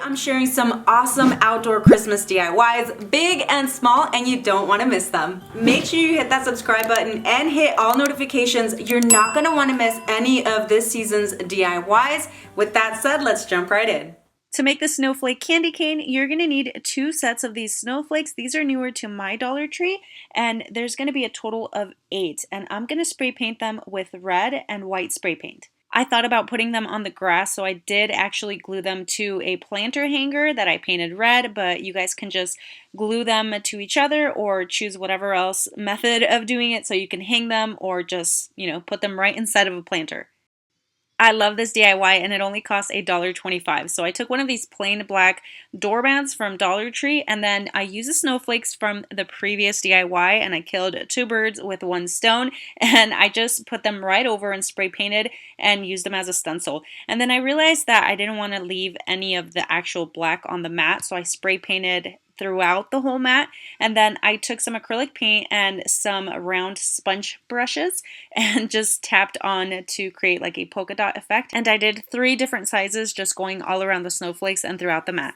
I'm sharing some awesome outdoor Christmas DIYs, big and small, and you don't want to miss them. Make sure you hit that subscribe button and hit all notifications. You're not going to want to miss any of this season's DIYs. With that said, let's jump right in. To make the snowflake candy cane, you're going to need 2 sets of these snowflakes. These are newer to my Dollar Tree, and there's going to be a total of 8, and I'm going to spray paint them with red and white spray paint. I thought about putting them on the grass, so I did actually glue them to a planter hanger that I painted red, but you guys can just glue them to each other or choose whatever else method of doing it so you can hang them or just, put them right inside of a planter. I love this DIY and it only costs $1.25. So I took one of these plain black doormats from Dollar Tree and then I used the snowflakes from the previous DIY and I killed 2 birds with 1 stone, and I just put them right over and spray painted and used them as a stencil. And then I realized that I didn't want to leave any of the actual black on the mat, so I spray painted throughout the whole mat, and then I took some acrylic paint and some round sponge brushes and just tapped on to create like a polka dot effect, and I did 3 different sizes just going all around the snowflakes and throughout the mat.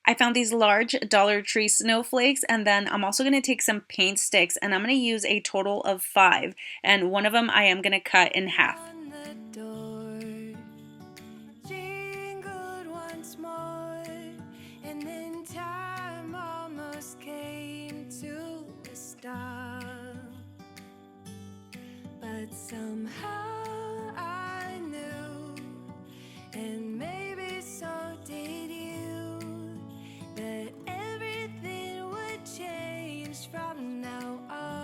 I found these large Dollar Tree snowflakes, and then I'm also going to take some paint sticks and I'm going to use a total of 5, and one of them I am going to cut in half. But somehow I knew, and maybe so did you, that everything would change from now on.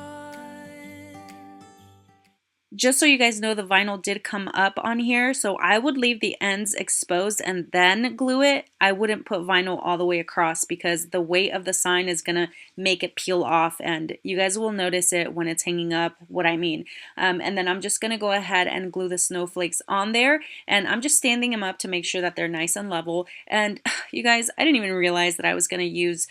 Just so you guys know, the vinyl did come up on here, so I would leave the ends exposed and then glue it. I wouldn't put vinyl all the way across because the weight of the sign is gonna make it peel off, and you guys will notice it when it's hanging up, what I mean. And then I'm just gonna go ahead and glue the snowflakes on there, and I'm just standing them up to make sure that they're nice and level. And you guys, I didn't even realize that I was gonna use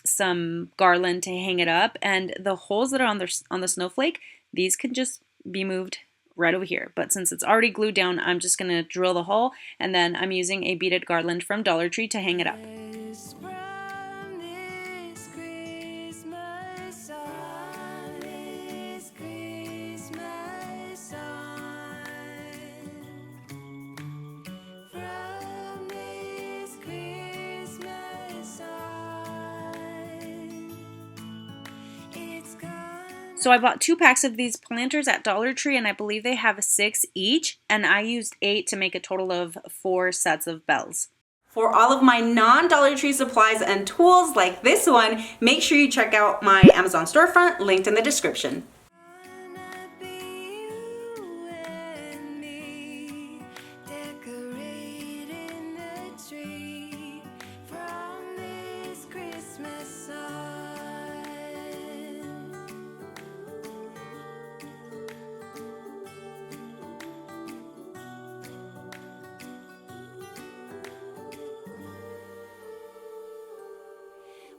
some garland to hang it up, and the holes that are on the snowflake, these can just be moved right over here, but since it's already glued down, I'm just gonna drill the hole, and then I'm using a beaded garland from Dollar Tree to hang it up. So I bought 2 packs of these planters at Dollar Tree, and I believe they have 6 each, and I used 8 to make a total of 4 sets of bells. For all of my non-Dollar Tree supplies and tools like this one, make sure you check out my Amazon storefront linked in the description.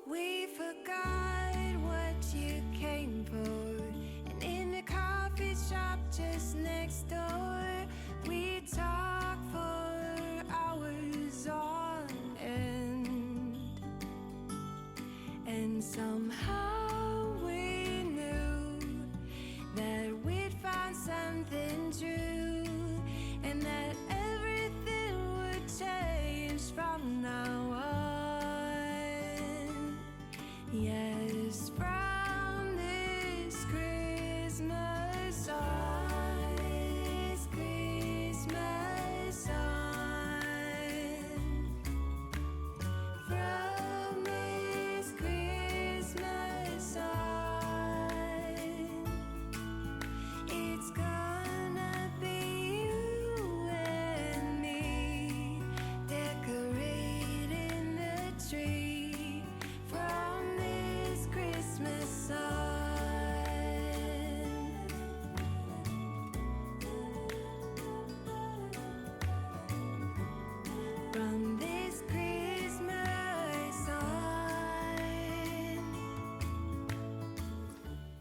We forgot what you came for,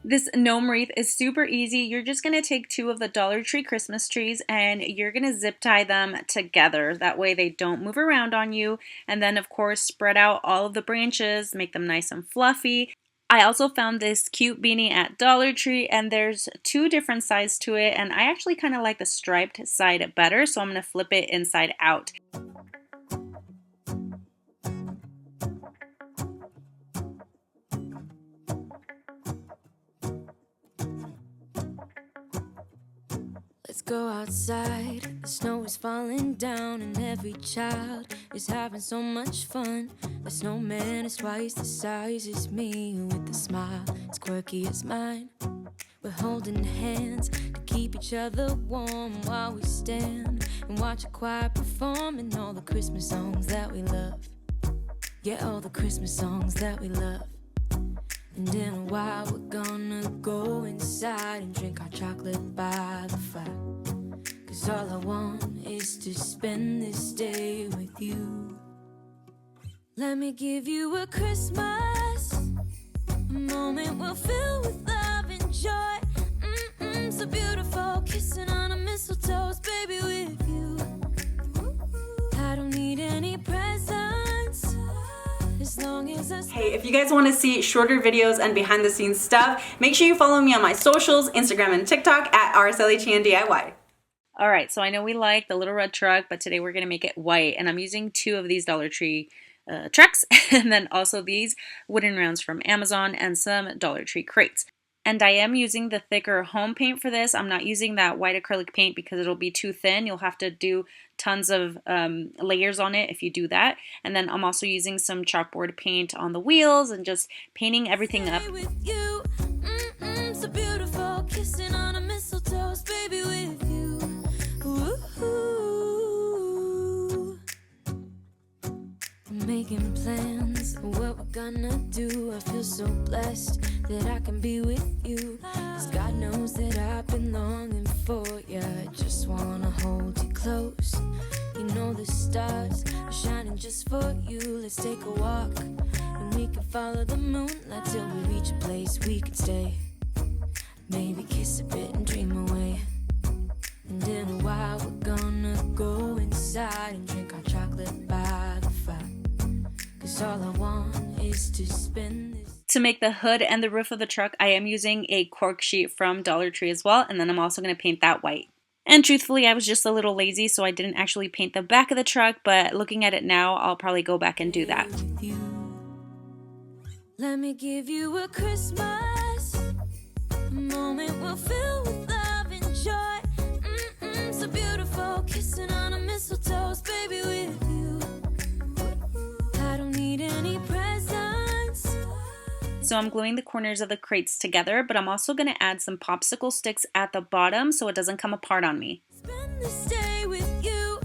This gnome wreath is super easy. You're just going to take 2 of the Dollar Tree Christmas trees and you're going to zip tie them together. That way they don't move around on you. And then of course spread out all of the branches, make them nice and fluffy. I also found this cute beanie at Dollar Tree and there's 2 different sides to it and I actually kind of like the striped side better, so I'm going to flip it inside out. Let's go outside, the snow is falling down and every child is having so much fun. The snowman is twice the size as me with a smile as quirky as mine. We're holding hands to keep each other warm while we stand and watch a choir performing all the Christmas songs that we love. Yeah, all the Christmas songs that we love. And in a while we're gonna go inside and drink our chocolate by the fire. 'Cause all I want is to spend this day with you. Let me give you a Christmas, a moment we'll fill with love and joy. So beautiful, kissing on a mistletoe, baby, with you. I don't need any presents. Hey, if you guys want to see shorter videos and behind the scenes stuff, make sure you follow me on my socials, Instagram and TikTok at araceli.chan DIY. Alright, so I know we like the little red truck, but today we're going to make it white. And I'm using 2 of these Dollar Tree trucks and then also these wooden rounds from Amazon and some Dollar Tree crates. And I am using the thicker home paint for this. I'm not using that white acrylic paint because it'll be too thin. You'll have to do tons of layers on it if you do that. And then I'm also using some chalkboard paint on the wheels and just painting everything up. So beautiful, kissing on a mistletoe, baby, with you. I'm making plans for what we're gonna do. I feel so blessed that I can be with you. 'Cause God knows that I've been longing for you. I just wanna hold you close. You know the stars are shining just for you. Let's take a walk and we can follow the moonlight till we reach a place we can stay. Maybe kiss a bit and dream away. And in a while we're gonna go inside and drink our chocolate by the fire. 'Cause all I want is to spend this. To make the hood and the roof of the truck, I am using a cork sheet from Dollar Tree as well, and then I'm also going to paint that white. And truthfully, I was just a little lazy, so I didn't actually paint the back of the truck, but looking at it now, I'll probably go back and do that. Let me give you a Christmas, a moment we'll fill with love and joy. So beautiful, kissing on a mistletoe, baby, with you. I don't need any presents. So I'm gluing the corners of the crates together, but I'm also going to add some popsicle sticks at the bottom so it doesn't come apart on me. Spend this day with you.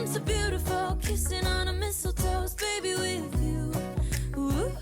So beautiful, kissing on a mistletoe, baby, with you. Ooh,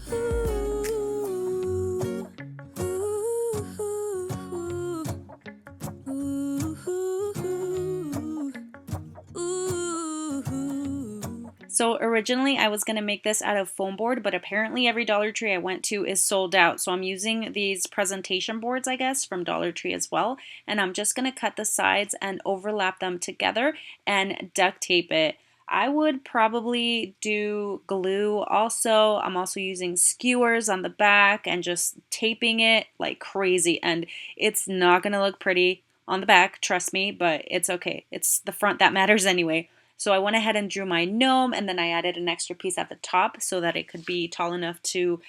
So originally I was going to make this out of foam board, but apparently every Dollar Tree I went to is sold out. So I'm using these presentation boards, I guess, from Dollar Tree as well. And I'm just going to cut the sides and overlap them together and duct tape it. I would probably do glue also. I'm also using skewers on the back and just taping it like crazy. And it's not going to look pretty on the back, trust me, but it's okay. It's the front that matters anyway. So I went ahead and drew my gnome, and then I added an extra piece at the top so that it could be tall enough to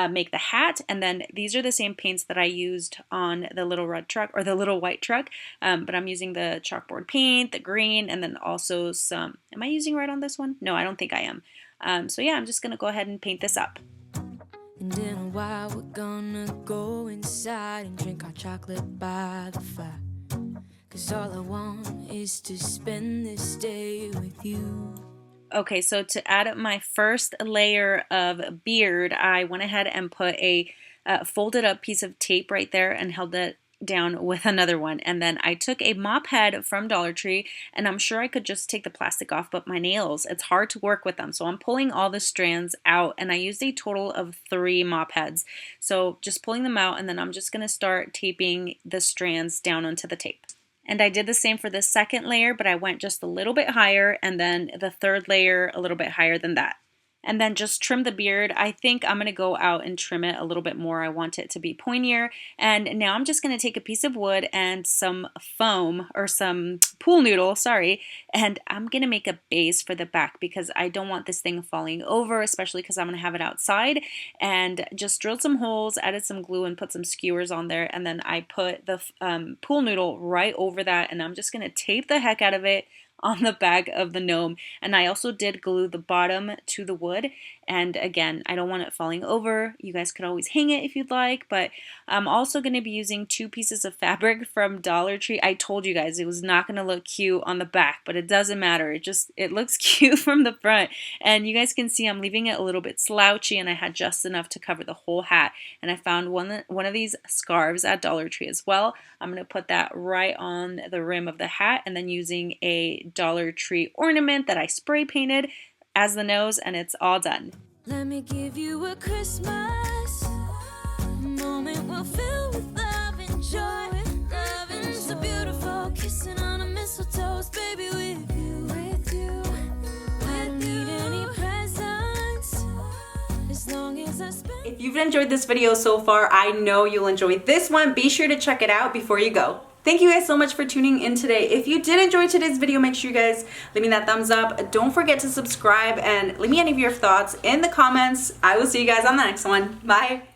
make the hat. And then these are the same paints that I used on the little red truck or the little white truck, but I'm using the chalkboard paint, the green, and then also some, am I using red on this one? No, I don't think I am. So yeah, I'm just going to go ahead and paint this up. And in a while we're gonna go inside and drink our chocolate by the fire. 'Cause all I want is to spend this day with you. Okay, so to add up my first layer of beard, I went ahead and put a folded up piece of tape right there and held it down with another one. And then I took a mop head from Dollar Tree, and I'm sure I could just take the plastic off, but my nails, it's hard to work with them. So I'm pulling all the strands out, and I used a total of 3 mop heads. So just pulling them out, and then I'm just gonna start taping the strands down onto the tape. And I did the same for the second layer, but I went just a little bit higher, and then the third layer a little bit higher than that. And then just trim the beard. I think I'm gonna go out and trim it a little bit more. I want it to be pointier. And now I'm just gonna take a piece of wood and some foam, or some pool noodle, sorry, and I'm gonna make a base for the back because I don't want this thing falling over, especially because I'm gonna have it outside. And just drilled some holes, added some glue, and put some skewers on there. And then I put the pool noodle right over that, and I'm just gonna tape the heck out of it on the back of the gnome. And I also did glue the bottom to the wood, and again, I don't want it falling over. You guys could always hang it if you'd like, but I'm also going to be using 2 pieces of fabric from Dollar Tree. I told you guys it was not going to look cute on the back, but it doesn't matter. It looks cute from the front, and you guys can see I'm leaving it a little bit slouchy, and I had just enough to cover the whole hat. And I found one of these scarves at Dollar Tree as well. I'm going to put that right on the rim of the hat, and then using a Dollar Tree ornament that I spray painted as the nose, and it's all done. Let me give you a Christmas moment we'll fill with love and joy. Loving so beautiful, kissing on a mistletoe, baby, with you. I don't need any presents as long as I spend. If you've enjoyed this video so far, I know you'll enjoy this one. Be sure to check it out before you go. Thank you guys so much for tuning in today. If you did enjoy today's video, make sure you guys leave me that thumbs up. Don't forget to subscribe and leave me any of your thoughts in the comments. I will see you guys on the next one. Bye.